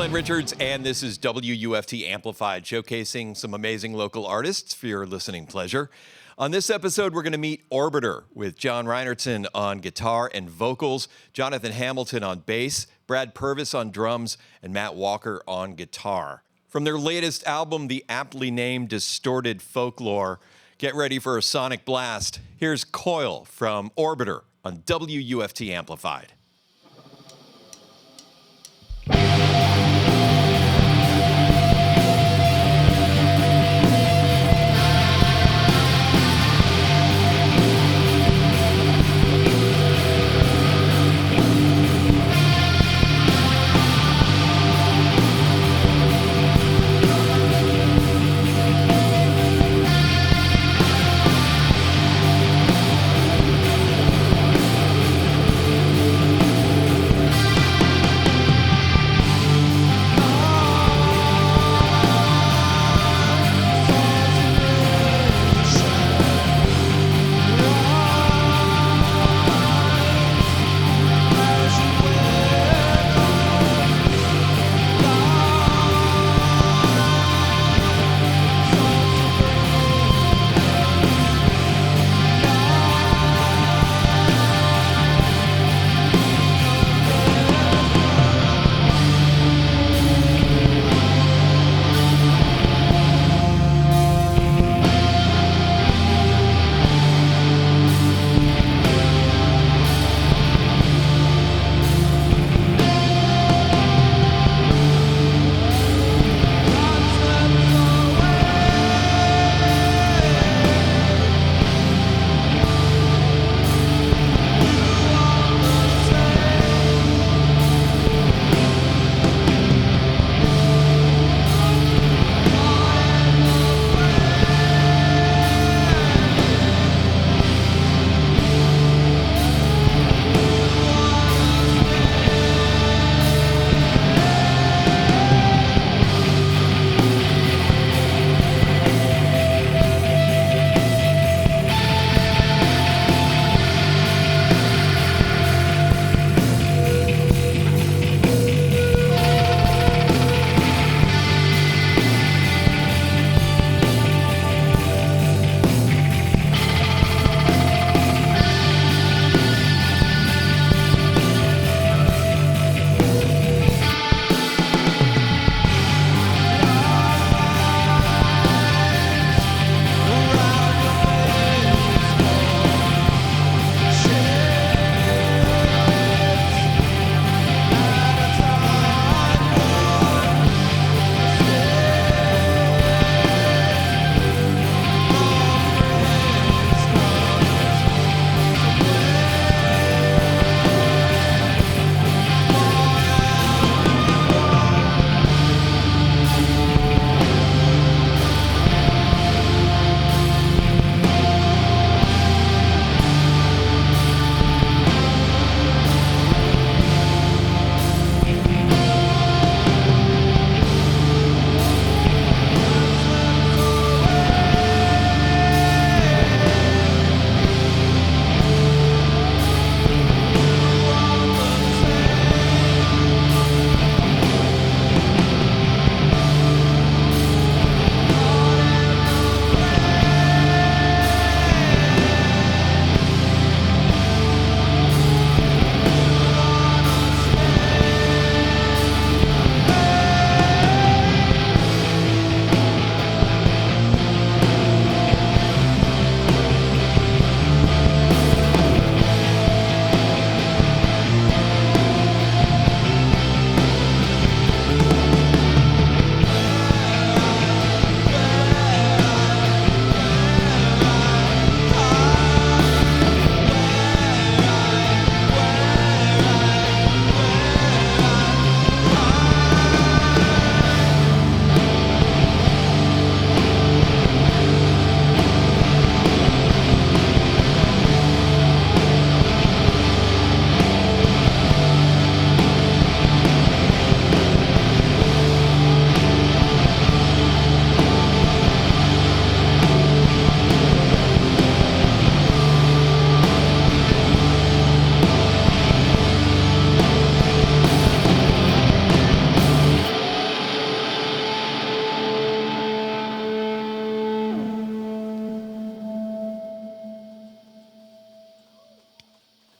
Glenn Richards, and this is WUFT Amplified, showcasing some amazing local artists for your listening pleasure. On this episode, we're going to meet Orbiter with Jon Reinertsen on guitar and vocals, Jonathan Hamilton on bass, Brad Purvis on drums, and Matt Walker on guitar. From their latest album, the aptly named Distorted Folklore, get ready for a sonic blast. Here's Coil from Orbiter on WUFT Amplified.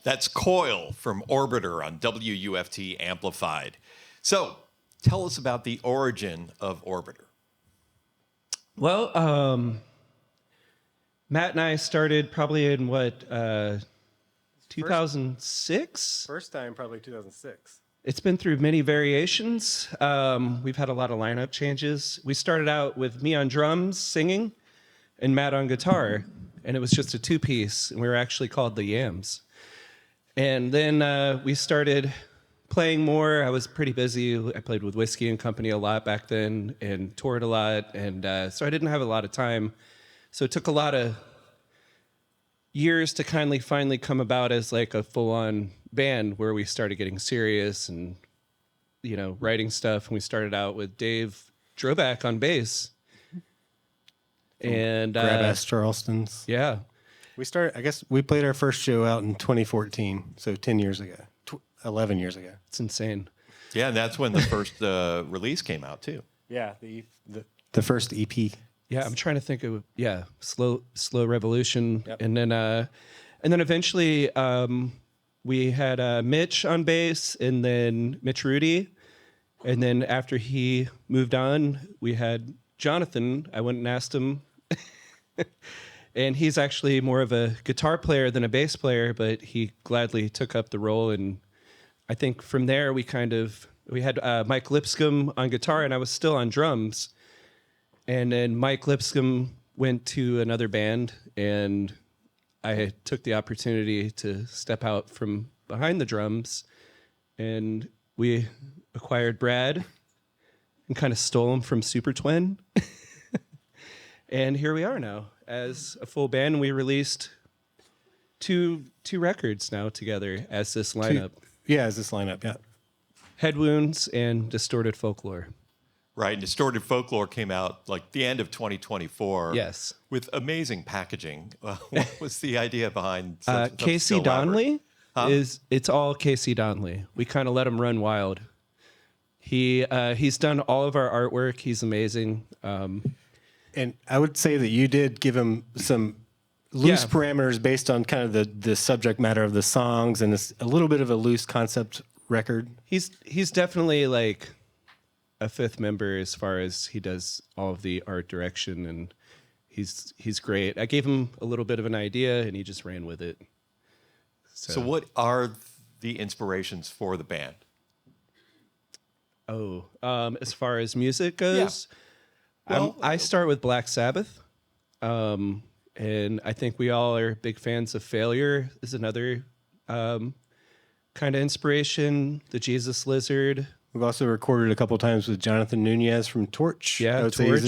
That's Coil from Orbiter on WUFT Amplified. So tell us about the origin of Orbiter. Well, Matt and I started probably in 2006? First time, probably 2006. It's been through many variations. We've had a lot of lineup changes. We started out with me on drums, singing, and Matt on guitar. And it was just a two-piece, and we were actually called the Yams. And then we started playing more. I was pretty busy. I played with Whiskey and Company a lot back then and toured a lot. And so I didn't have a lot of time. So it took a lot of years to finally come about as like a full-on band where we started getting serious and, you know, writing stuff. And we started out with Dave Droback on bass. And Grab-ass Charleston's. Yeah. We played our first show out in 2014, so 10 years ago, 11 years ago. It's insane. Yeah, and that's when the first release came out, too. Yeah, the first EP. Yeah, I'm trying to think of slow revolution, Yep. and then eventually we had Mitch on bass, and then Mitch Rudy, and then after he moved on, we had Jonathan. I went and asked him, and he's actually more of a guitar player than a bass player, but he gladly took up the role, and I think from there we had Mike Lipscomb on guitar, and I was still on drums. And then Mike Lipscomb went to another band, and I took the opportunity to step out from behind the drums, and we acquired Brad and kind of stole him from Super Twin. And here we are now as a full band, and we released two records now together as this lineup. Yeah. Head Wounds and Distorted Folklore. Right, and Distorted Folklore came out like the end of 2024. Yes. With amazing packaging. What was the idea behind Casey Donnelly? It's all Casey Donnelly. We kind of let him run wild. He's done all of our artwork. He's amazing. And I would say that you did give him some loose parameters based on kind of the subject matter of the songs, and it's a little bit of a loose concept record. He's definitely like a fifth member as far as he does all of the art direction, and he's great. I gave him a little bit of an idea, and he just ran with it. So what are the inspirations for the band? As far as music goes, I start with Black Sabbath, and I think we all are big fans of Failure is another kind of inspiration. The Jesus Lizard. We've also recorded a couple times with Jonathan Nunez from Torch. Yeah, Torch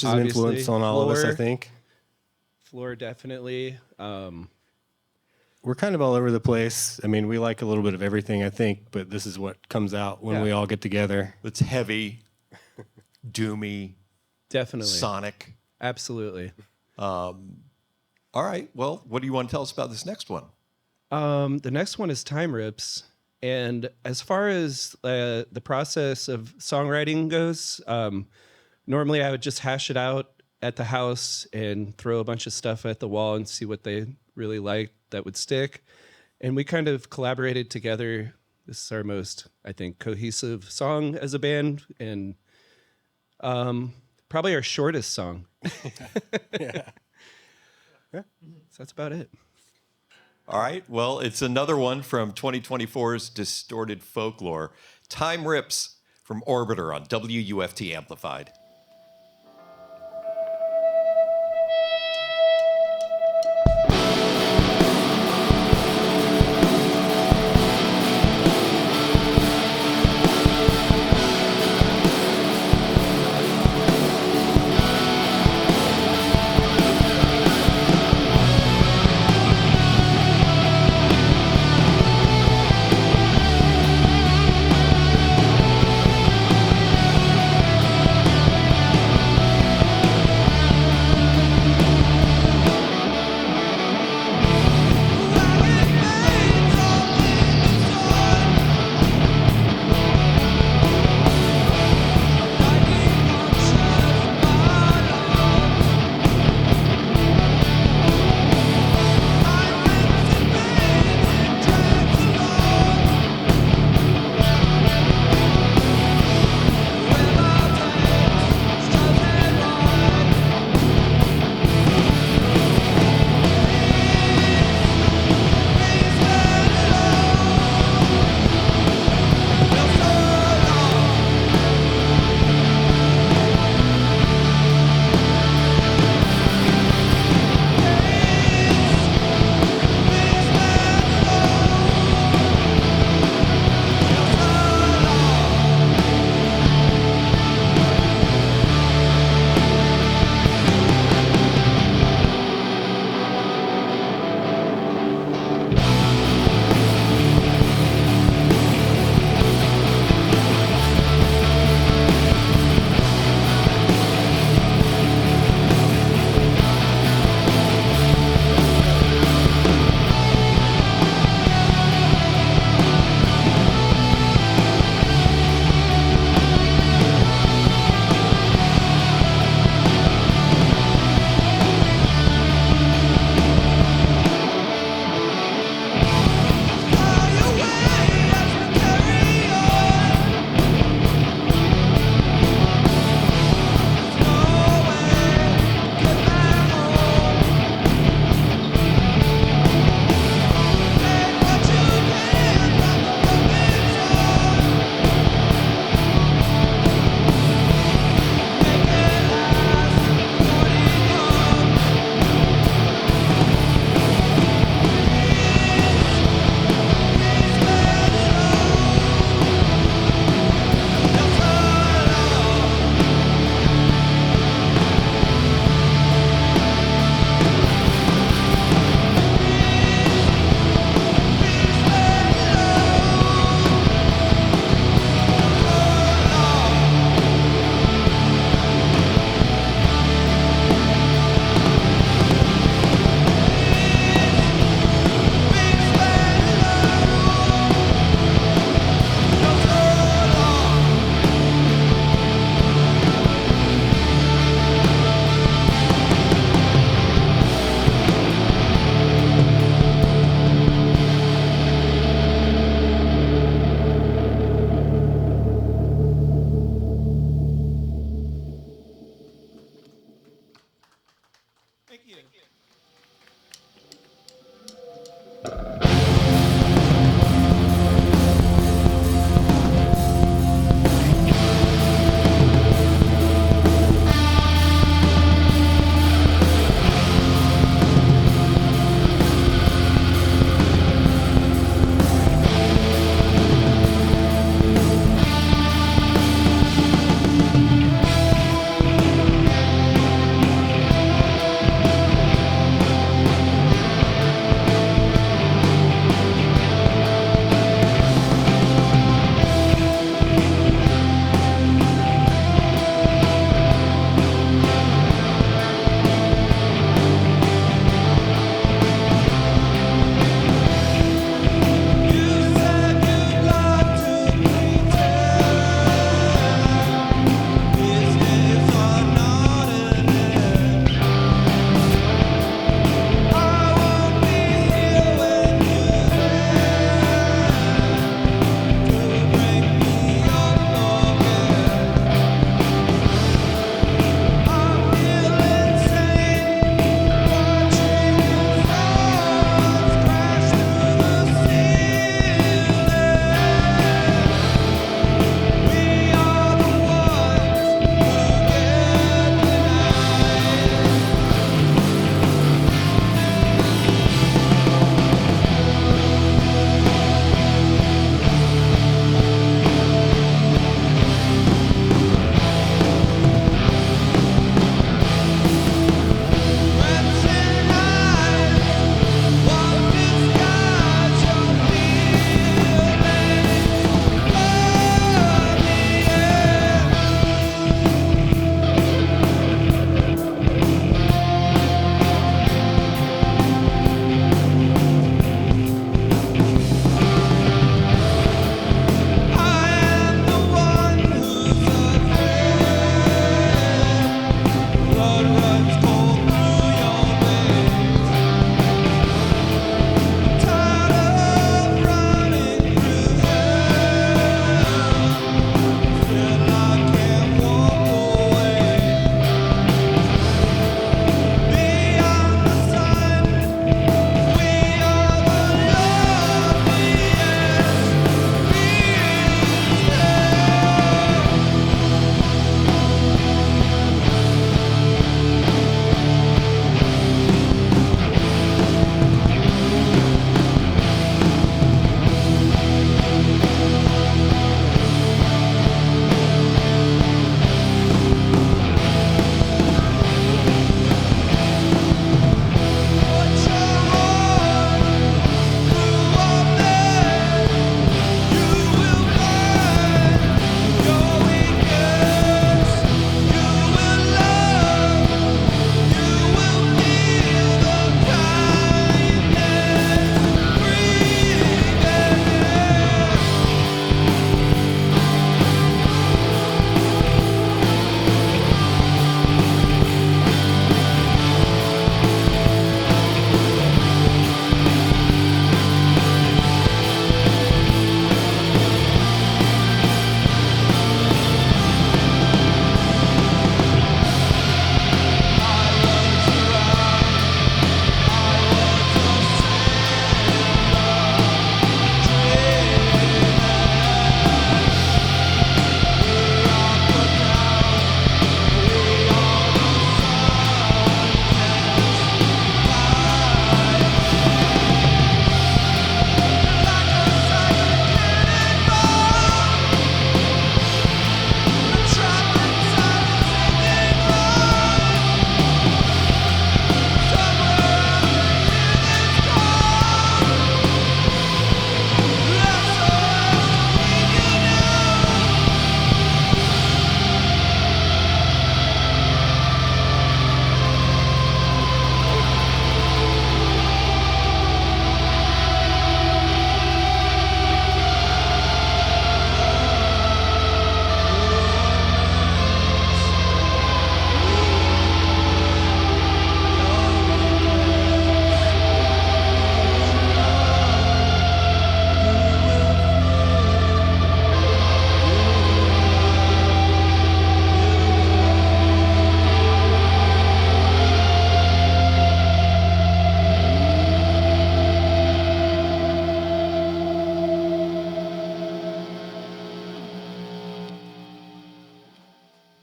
is an influence on all of us, I think. Floor, definitely. We're kind of all over the place. I mean, we like a little bit of everything, I think, but this is what comes out when we all get together. It's heavy, doomy, Definitely. sonic. Absolutely. All right, well, what do you want to tell us about this next one? The next one is Time Rips. And as far as the process of songwriting goes, normally I would just hash it out at the house and throw a bunch of stuff at the wall and see what they really liked that would stick. And we kind of collaborated together. This is our most, I think, cohesive song as a band, and probably our shortest song. Yeah. So that's about it. All right, well, it's another one from 2024's Distorted Folklore. Time Rips from Orbiter on WUFT Amplified.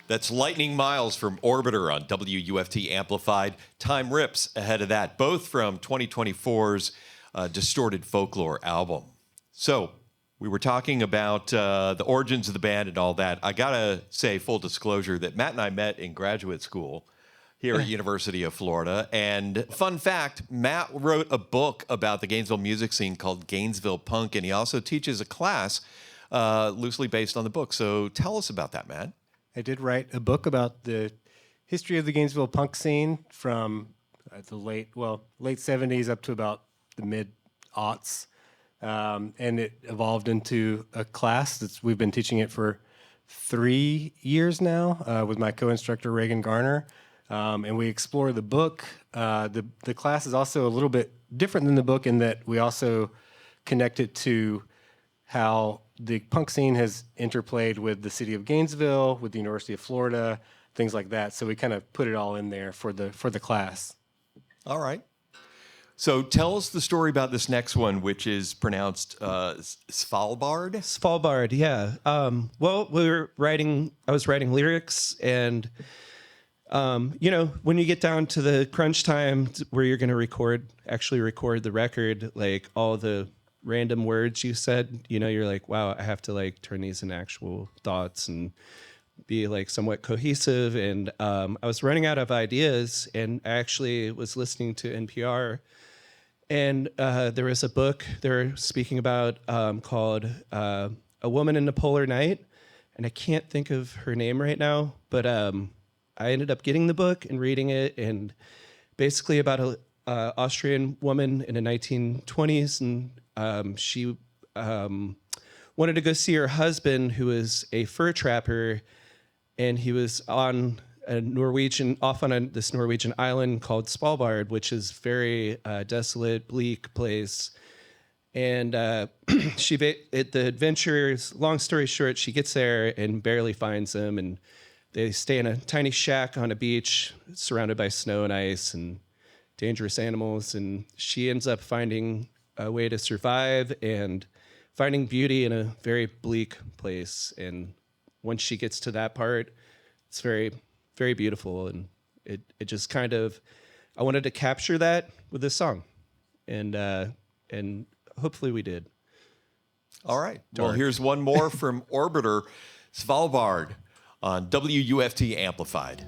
That's lightning miles from Orbiter on WUFT Amplified. Time rips ahead of that, both from 2024's Distorted Folklore album. So we were talking about the origins of the band and all that. I gotta say, full disclosure, that Matt and I met in graduate school here at University of Florida. And fun fact, Matt wrote a book about the Gainesville music scene called Gainesville Punk, and he also teaches a class loosely based on the book. So tell us about that, Matt. I did write a book about the history of the Gainesville punk scene from the late 70s up to about the mid-aughts. And it evolved into a class that's we've been teaching it for 3 years now with my co-instructor, Reagan Garner. And we explore the book. The class is also a little bit different than the book in that we also connect it to how the punk scene has interplayed with the city of Gainesville, with the University of Florida, things like that. So we kind of put it all in there for the class. All right. So tell us the story about this next one, which is pronounced Svalbard. Svalbard, yeah. Well, I was writing lyrics, and when you get down to the crunch time where you're going to actually record the record, like all the random words you said, you're like, wow, I have to like turn these into actual thoughts and be like somewhat cohesive. And I was running out of ideas, and I actually was listening to NPR, and there was a book they were speaking about called A Woman in the Polar Night, and I can't think of her name right now, but I ended up getting the book and reading it, and basically about a Austrian woman in the 1920s, and she wanted to go see her husband, who was a fur trapper, and he was on this Norwegian island called Svalbard, which is very desolate, bleak place. And the adventure, long story short, she gets there and barely finds him, and they stay in a tiny shack on a beach surrounded by snow and ice and dangerous animals, and she ends up finding a way to survive and finding beauty in a very bleak place. And once she gets to that part, it's very, very beautiful, and it just kind of, I wanted to capture that with this song, and hopefully we did. All right. Well, here's one more from Orbiter, Svalbard on WUFT Amplified.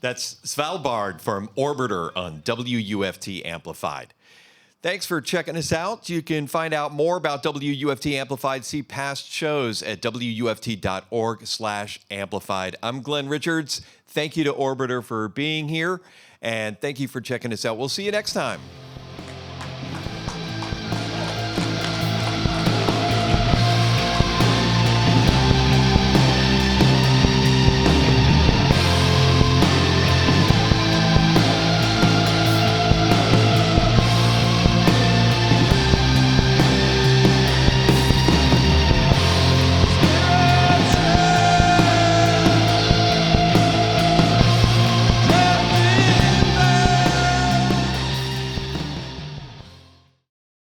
That's Svalbard from Orbiter on WUFT Amplified. Thanks for checking us out. You can find out more about WUFT Amplified, see past shows at wuft.org/amplified. I'm Glenn Richards. Thank you to Orbiter for being here, and thank you for checking us out. We'll see you next time.